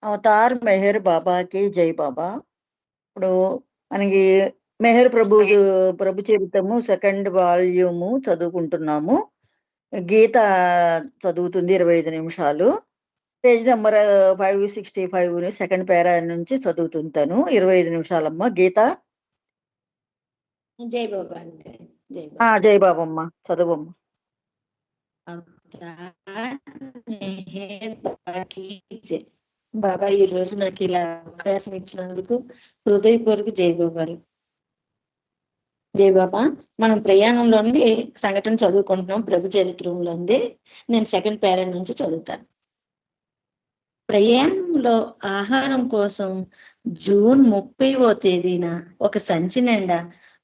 Avatar Meher బాబాకి జై బాబా. ఇప్పుడు మనకి మెహర్ ప్రభు చరితము సెకండ్ వాల్యూము చదువుకుంటున్నాము. గీత చదువుతుంది 25 నిమిషాలు. పేజ్ నెంబర్ 565 సెకండ్ పేరా నుంచి చదువుతుంటాను. 25 నిమిషాలమ్మ గీత. జై బాబా అండి. జై బాబమ్మ చదువమ్మ. బాబా ఈ రోజు నాకు ఇలా అవకాశం ఇచ్చినందుకు హృదయపూర్వక జై బాబాలు. జై బాబా. మనం ప్రయాణంలోని సంఘటన చదువుకుంటున్నాం ప్రభు చరిత్రంలోంది. నేను సెకండ్ పేరా నుంచి చదువుతాను. ప్రయాణంలో ఆహారం కోసం జూన్ 30వ తేదీన ఒక సంచి నిండా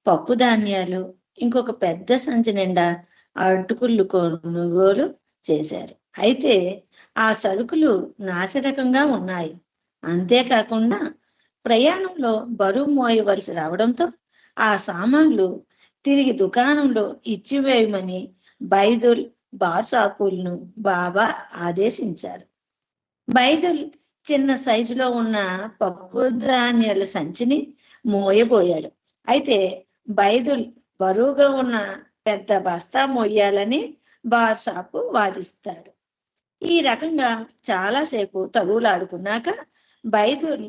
పప్పు ధాన్యాలు, ఇంకొక పెద్ద సంచి నిండా అటుకులు కొనుగోలు చేశారు. అయితే ఆ సరుకులు నాసిరకంగా ఉన్నాయి. అంతేకాకుండా ప్రయాణంలో బరువు మోయవలసి రావడంతో ఆ సామాన్లు తిరిగి దుకాణంలో ఇచ్చివేయమని బైదుల్ బార్సాకులను బాబా ఆదేశించారు. బైదుల్ చిన్న సైజులో ఉన్న పప్పు ధాన్యాల సంచిని మోయబోయాడు. అయితే బైదుల్ బరువుగా ఉన్న పెద్ద బస్తా మోయాలని బార్సాకు వాదిస్తాడు. ఈ రకంగా చాలాసేపు తగులాడుకున్నాక బైదుల్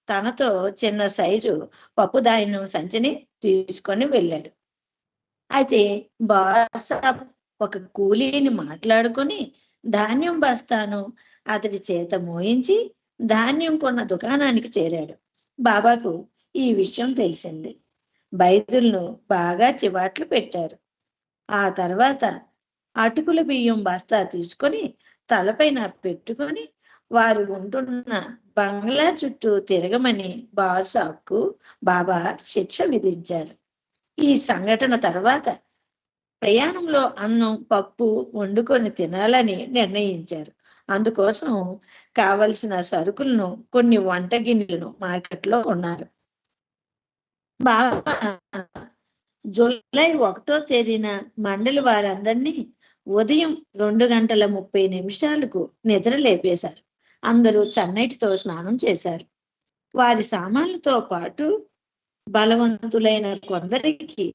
తనతో చిన్న సైజు పప్పు ధాన్యం సంచిని తీసుకొని వెళ్ళాడు. అయితే బార్సాకు ఒక కూలీని మాట్లాడుకొని ధాన్యం బస్తాను అతడి చేత మోయించి ధాన్యం కొన్న దుకాణానికి చేరాడు. బాబాకు ఈ విషయం తెలిసింది. బైదుల్ను బాగా చివాట్లు పెట్టారు. ఆ తర్వాత అటుకుల బియ్యం బస్తా తీసుకొని తలపైన పెట్టుకొని వారు ఉంటున్న బంగ్లా చుట్టూ తిరగమని బార్సాకు బాబా శిక్ష విధించారు. ఈ సంఘటన తర్వాత ప్రయాణంలో అన్నం పప్పు వండుకొని తినాలని నిర్ణయించారు. అందుకోసం కావలసిన సరుకులను కొన్ని వంట గిన్నెలను మార్కెట్లో కొన్నారు. బాబా జూలై 1వ తేదీన మండలి వారందరినీ ఉదయం 2:30 నిద్ర లేపేశారు. అందరూ చన్నీటితో స్నానం చేశారు. వారి సామాన్లతో పాటు బలవంతులైన కొందరికి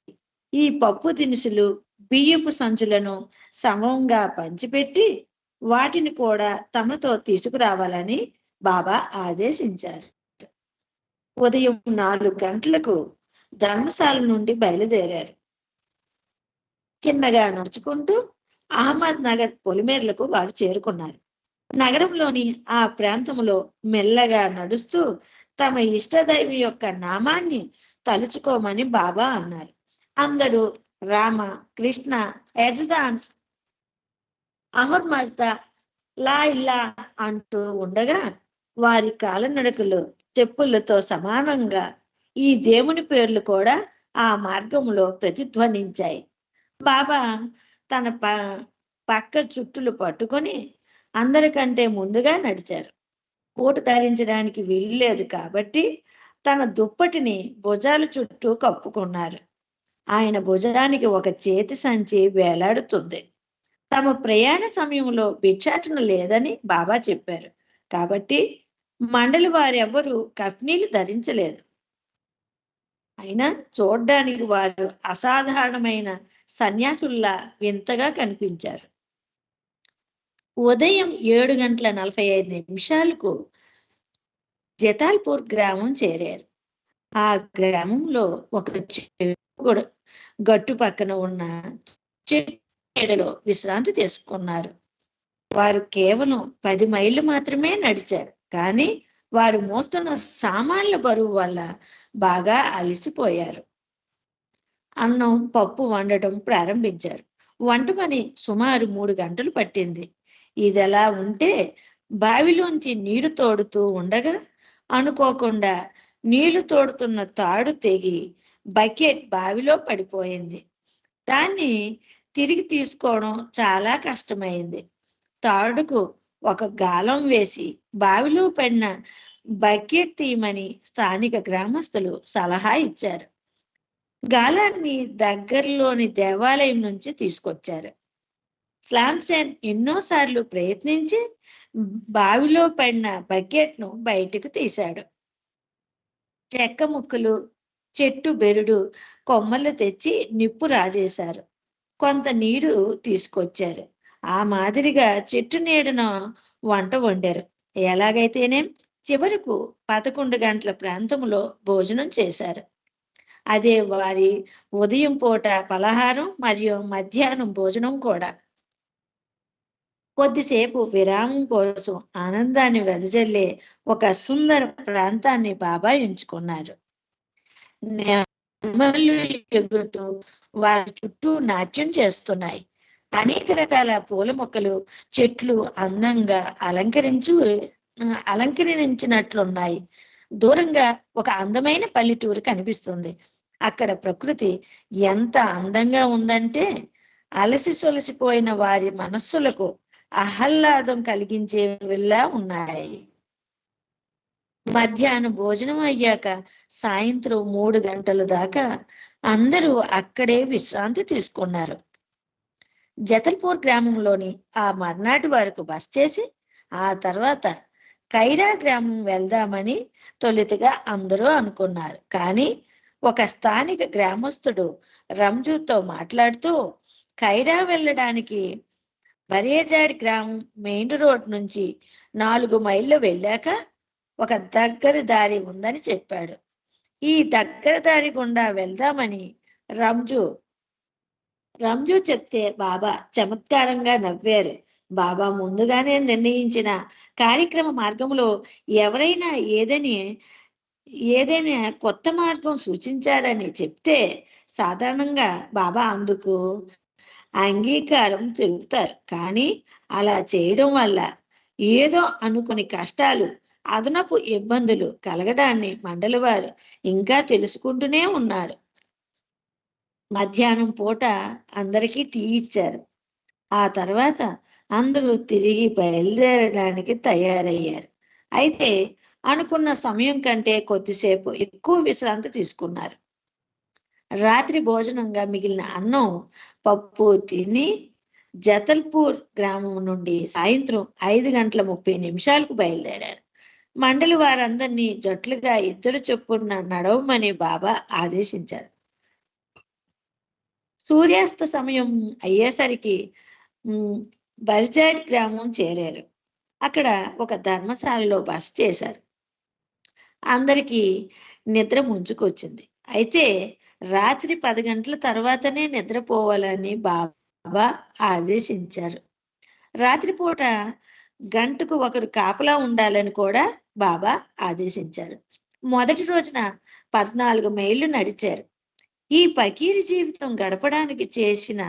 ఈ పప్పు దినుసులు, బియ్యపు సంచులను సమంగా పంచిపెట్టి వాటిని కూడా తమతో తీసుకురావాలని బాబా ఆదేశించారు. ఉదయం 4 గంటలకు ధర్మశాల నుండి బయలుదేరారు. చిన్నగా నడుచుకుంటూ అహ్మద్ నగర్ పొలిమేర్లకు వారు చేరుకున్నారు. నగరంలోని ఆ ప్రాంతంలో మెల్లగా నడుస్తూ తమ ఇష్టదైవం యొక్క నామాన్ని తలుచుకోమని బాబా అన్నారు. అందరూ రామ, కృష్ణ, యజదాన్, అహుర్మజ్దా, లా ఇల్లా అంటూ ఉండగా వారి కాలనడకలు చెప్పులతో సమానంగా ఈ దేవుని పేర్లు కూడా ఆ మార్గంలో ప్రతిధ్వనించాయి. బాబా తన పక్క చుట్టులు పట్టుకొని అందరికంటే ముందుగా నడిచారు. కోటు ధరించడానికి వీల్లేదు కాబట్టి తన దుప్పటిని భుజాల చుట్టూ కప్పుకున్నారు. ఆయన భుజానికి ఒక చేతి సంచి వేలాడుతుంది. తమ ప్రయాణ సమయంలో భిక్షాటన లేదని బాబా చెప్పారు కాబట్టి మండలి వారెవ్వరూ కఫ్నీలు ధరించలేదు. అయినా చూడ్డానికి వారు అసాధారణమైన సన్యాసుల్లా వింతగా కనిపించారు. ఉదయం 7:45 జతాల్పూర్ గ్రామం చేరారు. ఆ గ్రామంలో ఒక గట్టు పక్కన ఉన్న చెట్టులో విశ్రాంతి తీసుకున్నారు. వారు కేవలం 10 మైళ్ళు మాత్రమే నడిచారు. కానీ వారు మోస్తున్న సామాన్ల బరువు వల్ల బాగా అలసిపోయారు. అన్నం పప్పు వండటం ప్రారంభించారు. వంట పని సుమారు 3 గంటలు పట్టింది. ఇదిలా ఉంటే బావిలోంచి నీరు తోడుతూ ఉండగా అనుకోకుండా నీళ్లు తోడుతున్న తాడు తెగి బకెట్ బావిలో పడిపోయింది. దాన్ని తిరిగి తీసుకోవడం చాలా కష్టమైంది. తాడుకు ఒక గాలం వేసి బావిలో పడిన బకెట్ తీయమని స్థానిక గ్రామస్తులు సలహా ఇచ్చారు. గాలాన్ని దగ్గరలోని దేవాలయం నుంచి తీసుకొచ్చారు. స్లామ్సన్ ఎన్నోసార్లు ప్రయత్నించి బావిలో పడిన బకెట్ను బయటకు తీశాడు. చెక్క ముక్కలు, చెట్టు బెరుడు కొమ్మలు తెచ్చి నిప్పు రాజేశారు. కొంత నీరు తీసుకొచ్చారు. ఆ మాదిరిగా చెట్టు నీడన వంట వండారు. ఎలాగైతేనేం చివరకు 11 గంటల ప్రాంతంలో భోజనం చేశారు. అదే వారి ఉదయం పూట పలహారం మరియు మధ్యాహ్నం భోజనం కూడా. కొద్దిసేపు విరామం కోసం ఆనందాన్ని వెదజల్లే ఒక సుందర ప్రాంతాన్ని బాబా ఎంచుకున్నారు. నెమళ్ళు ఎగురుతూ వారి చుట్టూ నాట్యం చేస్తున్నాయి. అనేక రకాల పూల మొక్కలు, చెట్లు అందంగా అలంకరించినట్లున్నాయి. దూరంగా ఒక అందమైన పల్లెటూరు కనిపిస్తుంది. అక్కడ ప్రకృతి ఎంత అందంగా ఉందంటే అలసి సొలసిపోయిన వారి మనస్సులకు ఆహ్లాదం కలిగించేవిలా ఉన్నాయి. మధ్యాహ్నం భోజనం అయ్యాక సాయంత్రం 3 గంటల దాకా అందరూ అక్కడే విశ్రాంతి తీసుకున్నారు. జతల్పూర్ గ్రామంలోని ఆ మర్నాటి వరకు బస్ చేసి ఆ తర్వాత ఖైరా గ్రామం వెళ్దామని తొలితగా అందరూ అనుకున్నారు. కానీ ఒక స్థానిక గ్రామస్తుడు రంజుతో మాట్లాడుతూ ఖైరా వెళ్ళడానికి బరేజాడ్ గ్రామం మెయిన్ రోడ్ నుంచి 4 మైళ్ళు వెళ్ళాక ఒక దగ్గర దారి ఉందని చెప్పాడు. ఈ దగ్గర దారి గుండా వెళ్దామని రంజు చెప్తే బాబా చమత్కారంగా నవ్వారు. బాబా ముందుగానే నిర్ణయించిన కార్యక్రమ మార్గంలో ఎవరైనా ఏదైనా కొత్త మార్గం సూచించారని చెప్తే సాధారణంగా బాబా అందుకు అంగీకారం తెలుపుతారు. కానీ అలా చేయడం వల్ల ఏదో అనుకుని కష్టాలు, అదనపు ఇబ్బందులు కలగడాన్ని మండలి వారు ఇంకా తెలుసుకుంటూనే ఉన్నారు. మధ్యాహ్నం పూట అందరికీ టీ ఇచ్చారు. ఆ తర్వాత అందరూ తిరిగి బయలుదేరడానికి తయారయ్యారు. అయితే అనుకున్న సమయం కంటే కొద్దిసేపు ఎక్కువ విశ్రాంతి తీసుకున్నారు. రాత్రి భోజనంగా మిగిలిన అన్నం, పప్పు తిని జతల్పూర్ గ్రామం నుండి సాయంత్రం 5:30 బయలుదేరారు. మండలి వారందరినీ జట్లుగా 2 చొప్పున నడవమని బాబా ఆదేశించారు. సూర్యాస్త సమయం అయ్యేసరికి బర్జాడ్ గ్రామం చేరారు. అక్కడ ఒక ధర్మశాలలో బస చేశారు. అందరికీ నిద్ర ముంచుకొచ్చింది. అయితే రాత్రి 10 గంటల తర్వాతనే నిద్రపోవాలని బాబా ఆదేశించారు. రాత్రిపూట గంటకు ఒకరు కాపలా ఉండాలని కూడా బాబా ఆదేశించారు. మొదటి రోజున 14 మైళ్ళు నడిచారు. ఈ పకీరి జీవితం గడపడానికి చేసిన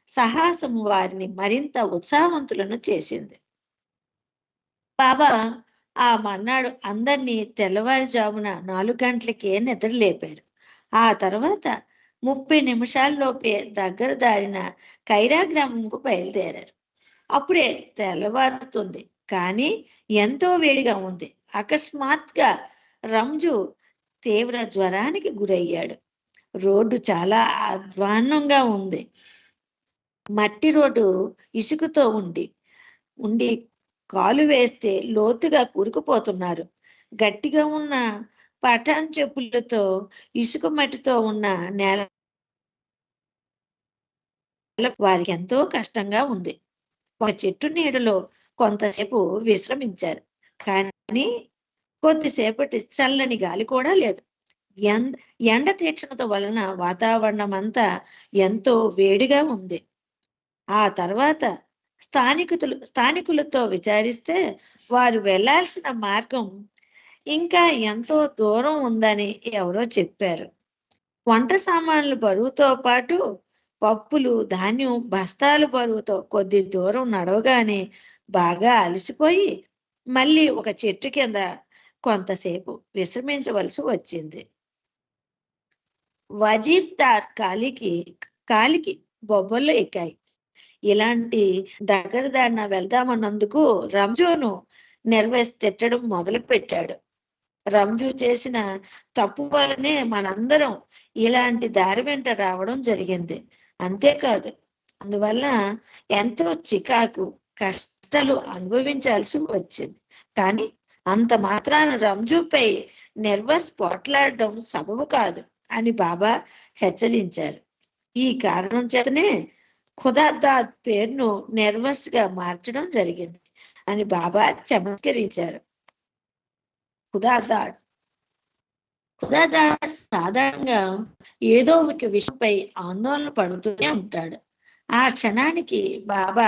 సాహసం వారిని మరింత ఉత్సాహవంతులను చేసింది. బాబా ఆ మర్నాడు అందరినీ తెల్లవారుజామున 4 గంటలకే నిద్రలేపారు. ఆ తర్వాత 30 నిమిషాల్లోపే దగ్గర దారిన ఖైరా గ్రామంకు బయలుదేరారు. అప్పుడే తెల్లవారుతుంది, కానీ ఎంతో వేడిగా ఉంది. అకస్మాత్తుగా రంజు తీవ్ర జ్వరానికి గురయ్యాడు. రోడ్డు చాలా అధ్వాన్నంగా ఉంది. మట్టి రోడ్డు ఇసుకతో ఉండి కాలు వేస్తే లోతుగా కూరుకుపోతున్నారు. గట్టిగా ఉన్న పఠాన్ చెప్పులతో ఇసుక మట్టితో ఉన్న నేల వారికి ఎంతో కష్టంగా ఉంది. ఒక చెట్టు నీడలో కొంతసేపు విశ్రమించారు. కానీ కొద్దిసేపటి చల్లని గాలి కూడా లేదు. ఎండ తీక్షణత వలన వాతావరణం అంతా ఎంతో వేడిగా ఉంది. ఆ తర్వాత స్థానికులతో విచారిస్తే వారు వెళ్లాల్సిన మార్గం ఇంకా ఎంతో దూరం ఉందని ఎవరో చెప్పారు. వంట సామాన్ల బరువుతో పాటు పప్పులు, ధాన్యం బస్తాల బరువుతో కొద్ది దూరం నడవగానే బాగా అలసిపోయి మళ్ళీ ఒక చెట్టు కింద కొంతసేపు విశ్రమించవలసి వచ్చింది. వజీఫ్దార్ కాలికి బొబ్బలు ఎక్కాయి. ఇలాంటి దగ్గర దారిన వెళ్దామన్నందుకు రంజును తిట్టడం మొదలు పెట్టాడు. రంజు చేసిన తప్పు వల్లనే మనందరం ఇలాంటి దారి వెంట రావడం జరిగింది. అంతేకాదు, అందువల్ల ఎంతో చికాకు కష్టాలు అనుభవించాల్సి వచ్చింది. కానీ అంత మాత్రాన రంజుపై నెర్వస్ పోట్లాడడం సబబు కాదు అని బాబా హెచ్చరించారు. ఈ కారణం చేతనే ఖుదాదాద్ పేరును నెర్వస్ గా మార్చడం జరిగింది అని బాబా చమత్కరించారు. ఖుదాదాద్ సాధారణంగా ఏదో ఒక విషయంపై ఆందోళన పడుతూనే ఉంటాడు. ఆ క్షణానికి బాబా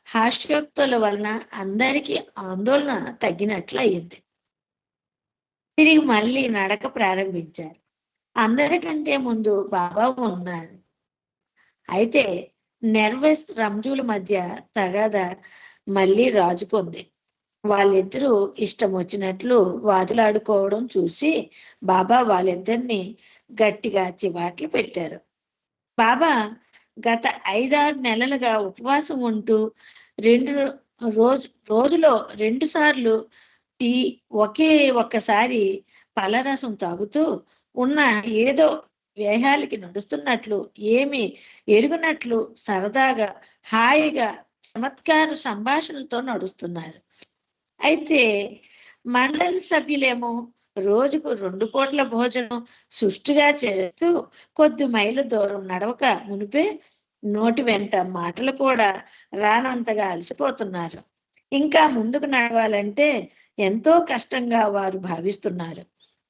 హాస్యోక్తుల వలన అందరికీ ఆందోళన తగ్గినట్లు అయింది. తిరిగి మళ్ళీ నడక ప్రారంభించారు. అందరికంటే ముందు బాబా ఉన్నారు. అయితే నెర్వస్ రంజుల మధ్య తగాదా మళ్ళీ రాజుకుంది. వాళ్ళిద్దరూ ఇష్టం వచ్చినట్లు వాదులాడుకోవడం చూసి బాబా వాళ్ళిద్దరిని గట్టిగా చివాట్లు పెట్టారు. బాబా గత 5-6 నెలలుగా ఉపవాసం ఉంటూ రోజులో 2 సార్లు టీ, ఒక్కసారి పలరసం తాగుతూ ఉన్న ఏదో వేహాలకి నడుస్తున్నట్లు, ఏమి ఎరుగునట్లు సరదాగా హాయిగా చమత్కార సంభాషణలతో నడుస్తున్నారు. అయితే మండలి సభ్యులేమో రోజుకు 2 పూట్ల భోజనం సుష్టిగా చేస్తూ కొద్ది మైళ్ళ దూరం నడవక మునిపే నోటి వెంట మాటలు కూడా రానంతగా అలసిపోతున్నారు. ఇంకా ముందుకు నడవాలంటే ఎంతో కష్టంగా వారు భావిస్తున్నారు.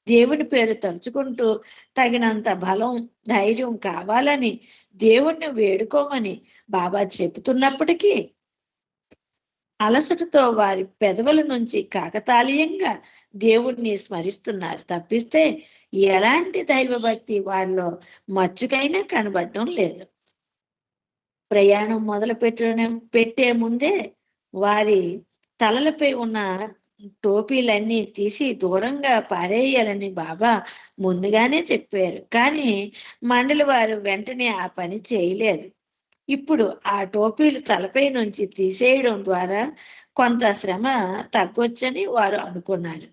దేవుని పేరు తలుచుకుంటూ తగినంత బలం, ధైర్యం కావాలని దేవుణ్ణి వేడుకోమని బాబా చెబుతున్నప్పటికీ అలసటతో వారి పెదవుల నుంచి కాకతాళీయంగా దేవుణ్ణి స్మరిస్తున్నారు తప్పిస్తే ఎలాంటి దైవభక్తి వారిలో మచ్చుకైనా కనబడడం లేదు. ప్రయాణం పెట్టే ముందే వారి తలలపై ఉన్న టోపీలన్నీ తీసి దూరంగా పారేయాలని బాబా ముందుగానే చెప్పారు. కానీ మండలి వారు వెంటనే ఆ పని చేయలేదు. ఇప్పుడు ఆ టోపీలు తలపై నుంచి తీసేయడం ద్వారా కొంత శ్రమ తగ్గొచ్చని వారు అనుకున్నారు.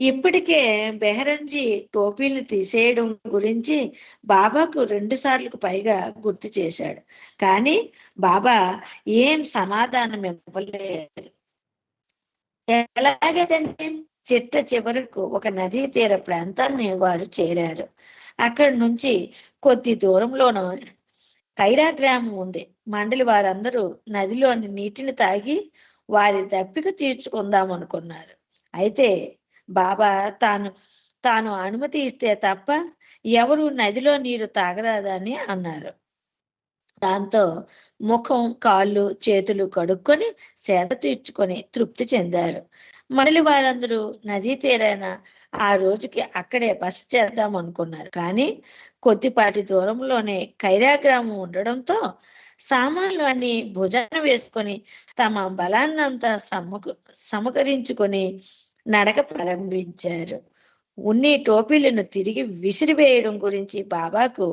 ఇప్పటికే బెహరంజీ టోపీలు తీసేయడం గురించి బాబాకు 2 సార్లకు పైగా గుర్తు చేశాడు. కానీ బాబా ఏం సమాధానం ఇవ్వలేదు. ఎలాగంటే చివరకు ఒక నదీ తీర ప్రాంతాన్ని వారు చేరారు. అక్కడి నుంచి కొద్ది దూరంలోనూ కైరా గ్రామం ఉంది. మండలి వారందరూ నదిలోని నీటిని తాగి వారి దప్పిక తీర్చుకుందాం అనుకున్నారు. అయితే బాబా తాను అనుమతి ఇస్తే తప్ప ఎవరు నదిలో నీరు తాగరాదని అన్నారు. దాంతో ముఖం, కాళ్ళు, చేతులు కడుక్కొని సేద తీర్చుకొని తృప్తి చెందారు. మండలి వారందరూ నదీ తీరాన ఆ రోజుకి అక్కడే బస చేద్దాం అనుకున్నారు. కానీ కొద్దిపాటి దూరంలోనే కైరా గ్రామం ఉండడంతో సామాన్లు అన్ని భుజాన వేసుకొని తమ బలాన్నంతా సమకరించుకొని నడక ప్రారంభించారు. ఉన్ని టోపీలను తిరిగి విసిరివేయడం గురించి బాబాకు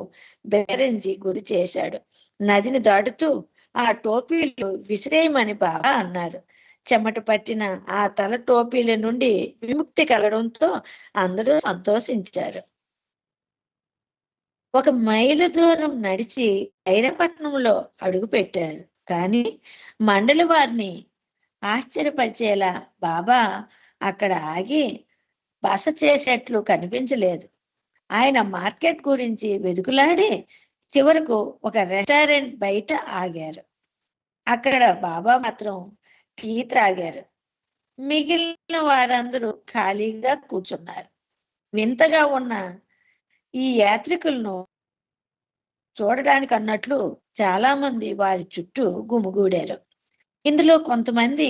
బెహరంజీ గురి చేశాడు. నదిని దాటుతూ ఆ టోపీలు విసిరేయమని బాబా అన్నారు. చెమట పట్టిన ఆ తల టోపీల నుండి విముక్తి కలగడంతో అందరూ సంతోషించారు. 1 మైలు దూరం నడిచి కైరపట్నంలో అడుగు పెట్టారు. కానీ మండలి వారిని ఆశ్చర్యపరిచేలా బాబా అక్కడ ఆగి బస చేసేట్లు కనిపించలేదు. ఆయన మార్కెట్ గురించి వెతుకులాడి చివరకు ఒక రెస్టారెంట్ బయట ఆగారు. అక్కడ బాబా మాత్రం టీ త్రాగారు. మిగిలిన వారందరూ ఖాళీగా కూర్చున్నారు. వింతగా ఉన్న ఈ యాత్రికులను చూడడానికి అన్నట్లు చాలా మంది వారి చుట్టూ గుమిగూడారు. ఇందులో కొంతమంది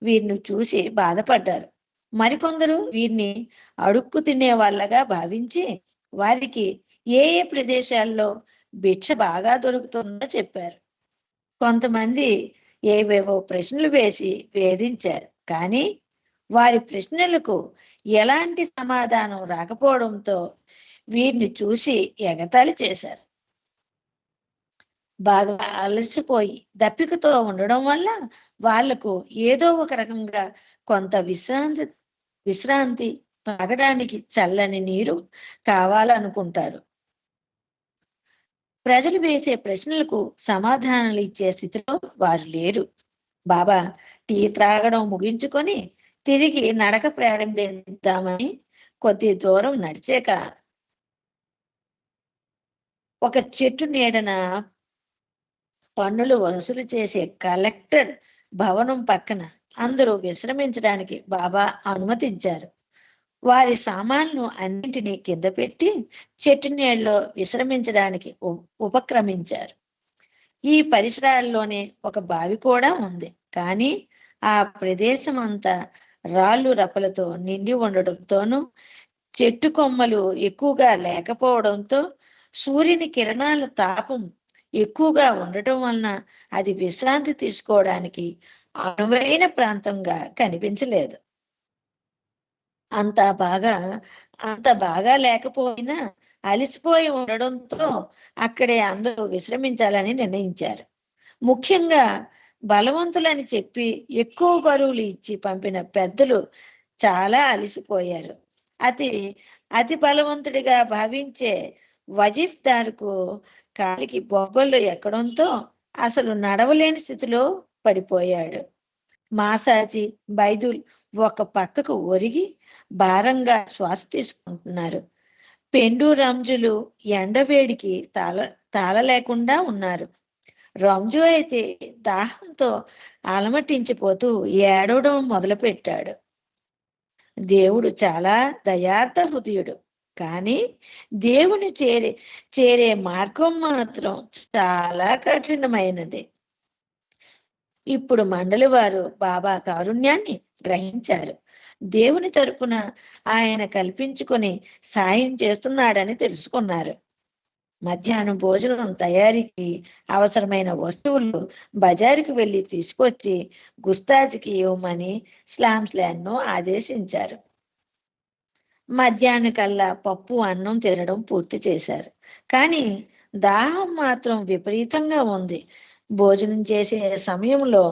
వీరిని చూసి బాధపడ్డారు. మరికొందరు వీరిని అడుక్కు తినే వాళ్ళగా భావించి వారికి ఏ ప్రదేశాల్లో భిక్ష బాగా దొరుకుతుందో చెప్పారు. కొంతమంది ఏవేవో ప్రశ్నలు వేసి వేధించారు. కానీ వారి ప్రశ్నలకు ఎలాంటి సమాధానం రాకపోవడంతో వీరిని చూసి ఎగతాళి చేశారు. బాగా అలసిపోయి దప్పికతో ఉండడం వల్ల వాళ్లకు ఏదో ఒక రకంగా కొంత విశ్రాంతి తాగడానికి చల్లని నీరు కావాలనుకుంటారు. ప్రజలు వేసే ప్రశ్నలకు సమాధానాలు ఇచ్చే స్థితిలో వారు లేరు. బాబా టీ త్రాగడం ముగించుకొని తిరిగి నడక ప్రారంభిద్దామని కొద్ది దూరం నడిచాక ఒక చెట్టు నీడన పన్నులు వసూలు చేసే కలెక్టర్ భవనం పక్కన అందరూ విశ్రమించడానికి బాబా అనుమతించారు. వారి సామాన్లు అన్నింటినీ కింద పెట్టి చెట్టు నీడలో విశ్రమించడానికి ఉపక్రమించారు. ఈ పరిసరాల్లోనే ఒక బావి కూడా ఉంది. కానీ ఆ ప్రదేశం అంతా రాళ్ళు రప్పలతో నిండి ఉండడంతోనూ చెట్టు కొమ్మలు ఎక్కువగా లేకపోవడంతో సూర్యుని కిరణాల తాపం ఎక్కువగా ఉండటం వలన అది విశ్రాంతి తీసుకోవడానికి అనువైన ప్రాంతంగా కనిపించలేదు. అంత బాగా లేకపోయినా అలసిపోయి ఉండడంతో అక్కడే అందరూ విశ్రమించాలని నిర్ణయించారు. ముఖ్యంగా బలవంతులని చెప్పి ఎక్కువ బరువులు ఇచ్చి పంపిన పెద్దలు చాలా అలసిపోయారు. అతి బలవంతుడిగా భావించే వజీఫ్దార్కు కాలికి బొబ్బలు ఎక్కడంతో అసలు నడవలేని స్థితిలో పడిపోయాడు. మాసాజీ బైదుల్ ఒక పక్కకు ఒరిగి భారంగా శ్వాస తీసుకుంటున్నారు. పెండు రంజులు ఎండవేడికి తాళలేకుండా ఉన్నారు. రంజు అయితే దాహంతో అలమటించిపోతూ ఏడవడం మొదలుపెట్టాడు. దేవుడు చాలా దయార్థ హృదయుడు. కానీ దేవుని చేరే మార్గం మాత్రం చాలా కఠినమైనది. ఇప్పుడు మండలి వారు బాబా కారుణ్యాన్ని గ్రహించారు. దేవుని తరపున ఆయన కల్పించుకొని సాయం చేస్తున్నాడని తెలుసుకున్నారు. మధ్యాహ్నం భోజనం తయారీకి అవసరమైన వస్తువులు బజారుకి వెళ్ళి తీసుకొచ్చి గుస్తాజీకి ఇవ్వమని స్లామ్స్లాండ్ను ఆదేశించారు. మధ్యాహ్నం కల్లా పప్పు అన్నం తినడం పూర్తి చేశారు. కానీ దాహం మాత్రం విపరీతంగా ఉంది. భోజనం చేసే సమయంలో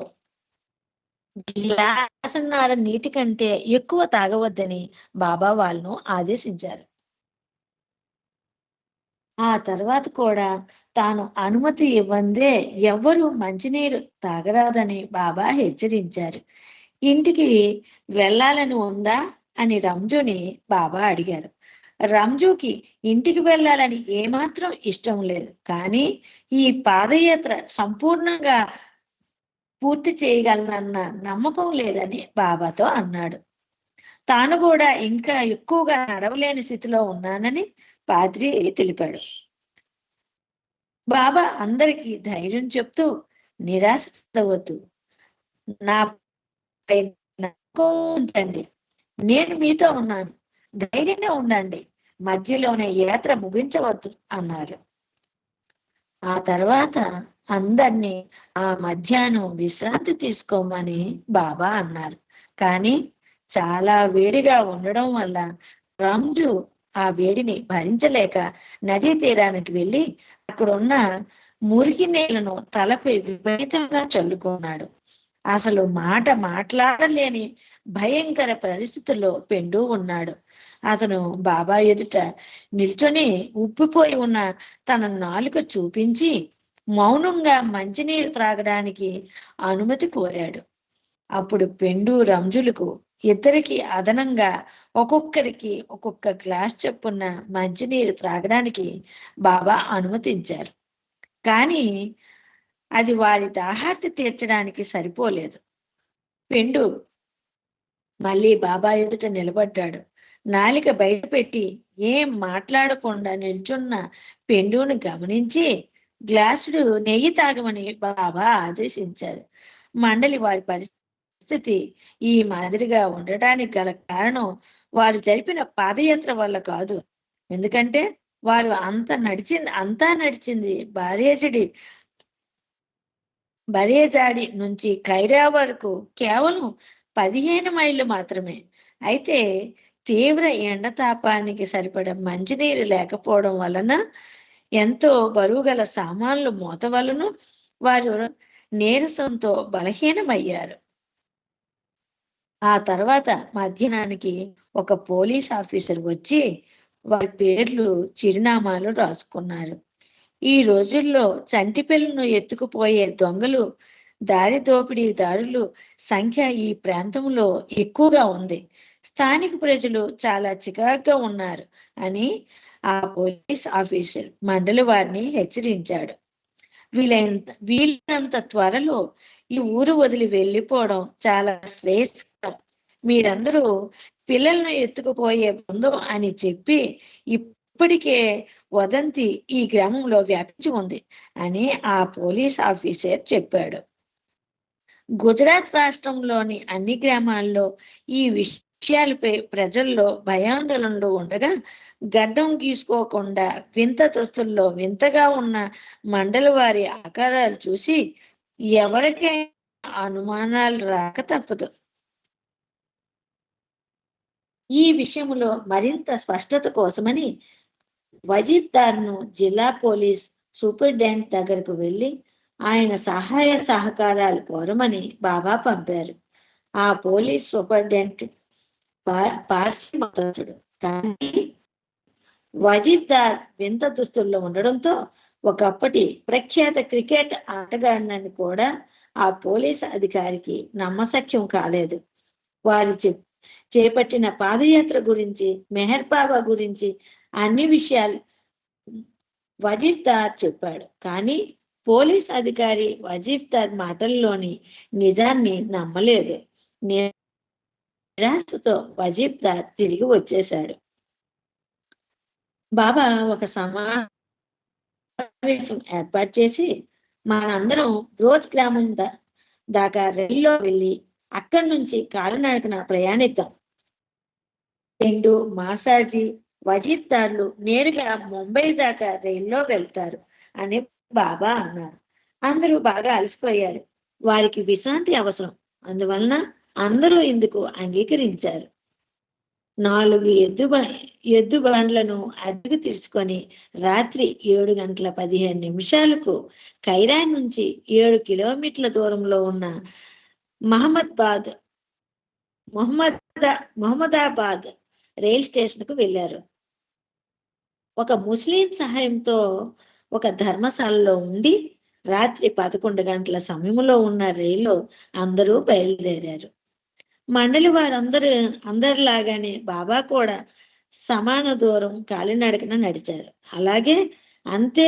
గ్లాసున్నర నీటి కంటే ఎక్కువ తాగవద్దని బాబా వాళ్ళను ఆదేశించారు. ఆ తర్వాత కూడా తాను అనుమతి ఇవ్వందే ఎవ్వరూ మంచినీరు తాగరాదని బాబా హెచ్చరించారు. ఇంటికి వెళ్ళాలని ఉందా అని రంజుని బాబా అడిగారు. రంజుకి ఇంటికి వెళ్ళాలని ఏమాత్రం ఇష్టం లేదు. కానీ ఈ పాదయాత్ర సంపూర్ణంగా పూర్తి చేయగలనన్న నమ్మకం లేదని బాబాతో అన్నాడు. తాను కూడా ఇంకా ఎక్కువగా నడవలేని స్థితిలో ఉన్నానని పాద్రి తెలిపాడు. బాబా అందరికీ ధైర్యం చెప్తూ నిరాశ చెందవద్దు, నాపై నమ్మకం ఉంచండి, నేను మీతో ఉన్నాను, ధైర్యంగా ఉండండి, మధ్యలోనే యాత్ర ముగించవద్దు అన్నారు. ఆ తర్వాత అందరినీ ఆ మధ్యాహ్నం విశ్రాంతి తీసుకోమని బాబా అన్నారు. కానీ చాలా వేడిగా ఉండడం వల్ల రంజు ఆ వేడిని భరించలేక నదీ తీరానికి వెళ్ళి అక్కడున్న మురికి నీళ్లను తలపై విపరీతంగా చల్లుకున్నాడు. అసలు మాట్లాడలేని భయంకర పరిస్థితుల్లో పెండు ఉన్నాడు. అతను బాబా ఎదుట నిల్చొని ఉప్పిపోయి ఉన్న తన నాలుక చూపించి మౌనంగా మంచినీరు త్రాగడానికి అనుమతి కోరాడు. అప్పుడు పెండు రంజులకు ఇద్దరికి అదనంగా ఒక్కొక్కరికి ఒక్కొక్క గ్లాస్ చొప్పున మంచినీరు త్రాగడానికి బాబా అనుమతించారు. కానీ అది వారి దాహార్తి తీర్చడానికి సరిపోలేదు. పెండు మళ్ళీ బాబా ఎదుట నిలబడ్డాడు. నాలిక బయట పెట్టి ఏం మాట్లాడకుండా నిల్చున్న పెండును గమనించి గ్లాసుడు నెయ్యి తాగమని బాబా ఆదేశించారు. మండలి వారి పరిస్థితి ఈ మాదిరిగా ఉండటానికి గల కారణం వారు జరిపిన పాదయాత్ర వల్ల కాదు. ఎందుకంటే వారు అంతా నడిచింది బరేజాడి నుంచి ఖైరా వరకు కేవలం 15 మైళ్ళు మాత్రమే. అయితే తీవ్ర ఎండతాపానికి సరిపడ మంచినీరు లేకపోవడం వలన ఎంతో బరువు గల సామాన్లు మోత వలన వారు నీరసంతో బలహీనమయ్యారు. ఆ తర్వాత మధ్యాహ్నానికి ఒక పోలీస్ ఆఫీసర్ వచ్చి వారి పేర్లు చిరునామాలు రాసుకున్నారు. ఈ రోజుల్లో చంటి పిల్లను ఎత్తుకుపోయే దొంగలు, దారి దోపిడీదారులు సంఖ్య ఈ ప్రాంతంలో ఎక్కువగా ఉంది. స్థానిక ప్రజలు చాలా చికాకుగా ఉన్నారు అని ఆ పోలీస్ ఆఫీసర్ మండలి వారిని హెచ్చరించాడు. వీలైనంత త్వరలో ఈ ఊరు వదిలి వెళ్ళిపోవడం చాలా శ్రేయస్కరం. మీరందరూ పిల్లలను ఎత్తుకుపోయే బృందం అని చెప్పి ఇప్పటికే వదంతి ఈ గ్రామంలో వ్యాపించి ఉంది అని ఆ పోలీస్ ఆఫీసర్ చెప్పాడు. గుజరాత్ రాష్ట్రంలోని అన్ని గ్రామాల్లో ఈ విషయాలపై ప్రజల్లో భయాందోళనలు ఉండగా, గడ్డం గీసుకోకుండా వింత దుస్తుల్లో వింతగా ఉన్న మండలి వారి ఆకారాలు చూసి ఎవరికైనా అనుమానాలు రాక తప్పదు. ఈ విషయంలో మరింత స్పష్టత కోసమని వజీర్దార్ను జిల్లా పోలీస్ సూపరింటెండెంట్ దగ్గరకు వెళ్ళి ఆయన సహాయ సహకారాలు కోరమని బాబా పంపారు. ఆ పోలీస్ సూపరింటెండెంట్ పార్సీ మతస్థుడు, కానీ వజీర్దార్ వింత దుస్తుల్లో ఉండడంతో ఒకప్పటి ప్రఖ్యాత క్రికెట్ ఆటగాడినని కూడా ఆ పోలీస్ అధికారికి నమ్మశక్యం కాలేదు. వారు చేపట్టిన పాదయాత్ర గురించి, మెహర్ బాబా గురించి అన్ని విషయాలు వజీర్దార్ చెప్పాడు. కానీ పోలీస్ అధికారి వజీర్దార్ మాటల్లోని నిజాన్ని నమ్మలేదు. నిరాశతో వజీర్దార్ తిరిగి వచ్చేశాడు. బాబా ఒక సమావేశం ఏర్పాటు చేసి, మనందరం రోజ్ గ్రామం దాకా రైల్లో వెళ్ళి అక్కడి నుంచి కాలినడకన ప్రయాణిద్దాం. రెండు మాసాజీ వజీర్దార్లు నేరుగా ముంబై దాకా రైల్లో వెళ్తారు అని బాబా అన్నారు. అందరూ బాగా అలసిపోయారు. వారికి విశ్రాంతి అవసరం. అందువలన అందరూ ఇందుకు అంగీకరించారు. 4 ఎద్దు బండ్లను అద్దెకు తీసుకొని రాత్రి 7:15 కైరా నుంచి 7 కిలోమీటర్ల దూరంలో ఉన్న మహమ్మదాబాద్ రైల్ స్టేషన్ కు వెళ్ళారు. ఒక ముస్లిం సహాయంతో ఒక ధర్మశాలలో ఉండి రాత్రి 11 గంటల సమయంలో ఉన్న రైల్లో అందరూ బయలుదేరారు. మండలి అందరిలాగానే బాబా కూడా సమాన దూరం కాలినడకన నడిచారు. అలాగే అంతే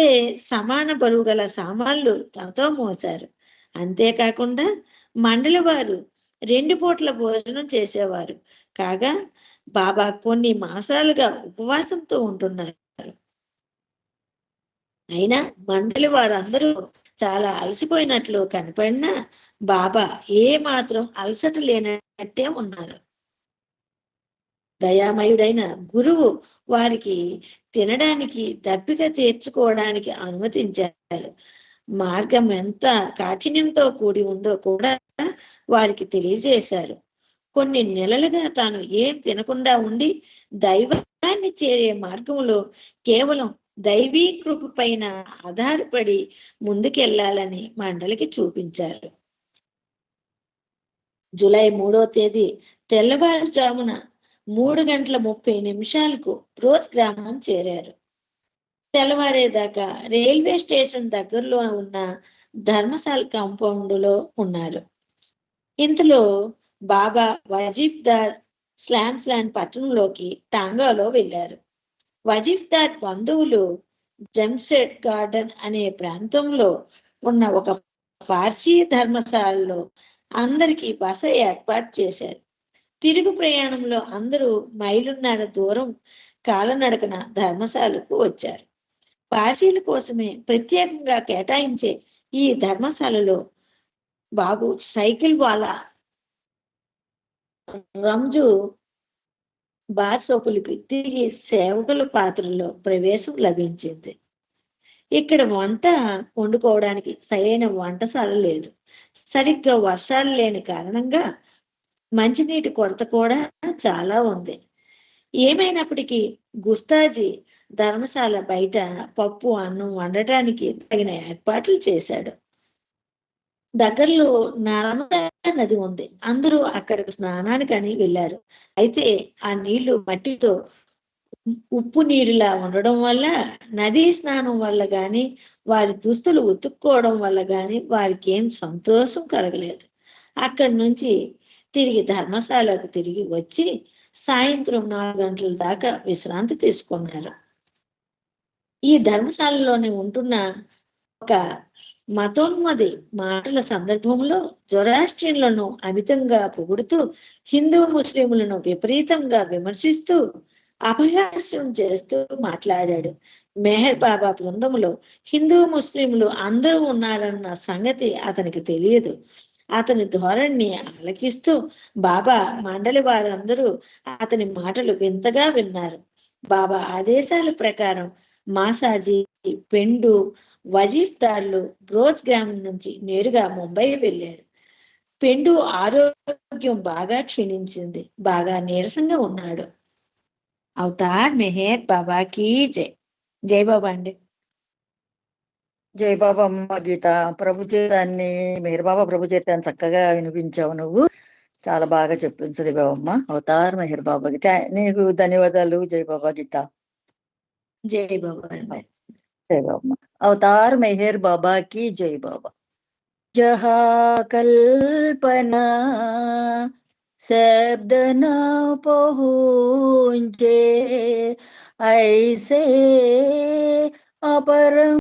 సమాన బరువు గల సామాన్లు తనతో మోశారు. అంతేకాకుండా మండలి వారు 2 పూట్ల భోజనం చేసేవారు. కాగా బాబా కొన్ని మాసాలుగా ఉపవాసంతో ఉంటున్నారు. అయినా మండలి వారందరూ చాలా అలసిపోయినట్లు కనపడినా బాబా ఏ మాత్రం అలసట లేనట్టే ఉన్నారు. దయామయుడైన గురువు వారికి తినడానికి, దప్పిక తీర్చుకోవడానికి అనుమతించారు. మార్గం ఎంత కాఠిన్యంతో కూడి ఉందో కూడా వారికి తెలియజేశారు. కొన్ని నెలలుగా తాను ఏం తినకుండా ఉండి దైవాన్ని చేరే మార్గంలో కేవలం దైవీ కృప పైన ఆధారపడి ముందుకెళ్లాలని మండలికి చూపించారు. జూలై 3వ తేదీ తెల్లవారుజామున 3:30 రోజ్ గ్రామం చేరారు. తెల్లవారేదాకా రైల్వే స్టేషన్ దగ్గరలో ఉన్న ధర్మశాల కాంపౌండ్లో ఉన్నారు. ఇంతలో బాబా వజీర్దార్ స్లామ్స్లాండ్ పట్టణంలోకి టాంగాలో వెళ్ళారు. వజీర్దార్ బంధువులు జంషెడ్ గార్డెన్ అనే ప్రాంతంలో ఉన్న ఒక పార్సీ ధర్మశాలలో అందరికీ బస ఏర్పాటు చేశారు. తిరుగు ప్రయాణంలో అందరూ మైలున్నర దూరం కాలనడకన ధర్మశాలకు వచ్చారు. పార్సీల కోసమే ప్రత్యేకంగా కేటాయించే ఈ ధర్మశాలలో బాబు సైకిల్ వాలా రంజు బార్సోపులకు తిరిగి సేవకుల పాత్రలో ప్రవేశం లభించింది. ఇక్కడ వంట వండుకోవడానికి సరైన వంటశాల లేదు. సరిగ్గా వర్షాలు లేని కారణంగా మంచినీటి కొరత కూడా చాలా ఉంది. ఏమైనప్పటికీ గుస్తాజీ ధర్మశాల బయట పప్పు, అన్నం వండటానికి తగిన ఏర్పాట్లు చేశాడు. దగ్గరలో నర్మదా నది ఉంది. అందరూ అక్కడికి స్నానానికని వెళ్ళారు. అయితే ఆ నీళ్లు మట్టితో ఉప్పు నీరులా ఉండడం వల్ల, నదీ స్నానం వల్ల గాని, వారి దుస్తులు ఉతుక్కోవడం వల్ల గాని వారికి ఏం సంతోషం కలగలేదు. అక్కడి నుంచి తిరిగి ధర్మశాలకు తిరిగి వచ్చి సాయంత్రం 4 గంటల దాకా విశ్రాంతి తీసుకున్నారు. ఈ ధర్మశాలలోనే ఉంటున్న ఒక మతోన్మది మాటల సందర్భంలో జొరాస్ట్రియన్లను అమితంగా పొగుడుతూ, హిందూ ముస్లింలను విపరీతంగా విమర్శిస్తూ, అపహాస్యం చేస్తూ మాట్లాడాడు. మెహర్ బాబా బృందంలో హిందూ ముస్లింలు అందరూ ఉన్నారన్న సంగతి అతనికి తెలియదు. అతని ధోరణిని ఆలకిస్తూ బాబా మండలి వారందరూ అతని మాటలు వింతగా విన్నారు. బాబా ఆదేశాల ప్రకారం మాసాజీ, పెండు, వజీఫ్దార్లు బ్రోచ్ గ్రామం నుంచి నేరుగా ముంబై వెళ్ళారు. పెండు ఆరోగ్యం బాగా క్షీణించింది, బాగా నీరసంగా ఉన్నాడు. అవతార్ మెహర్ బాబాకి జై. జై బాబా అండి. జై బాబా అమ్మ గీత. ప్రభు చరితాన్ని, మెహర్ బాబా ప్రభు చరితాన్ని చక్కగా వినిపించావు నువ్వు. చాలా బాగా చెప్పించదు బాబమ్మ. అవతార్ మెహర్ బాబా గీత. నీకు ధన్యవాదాలు జై బాబా గీత. జై బాబా అండి. జై బాబమ్మ. అవతార్ మెహర్ బాబాకి జై బాబా. జహా కల్పనా शब्द न पहुँचे ऐसे अपरम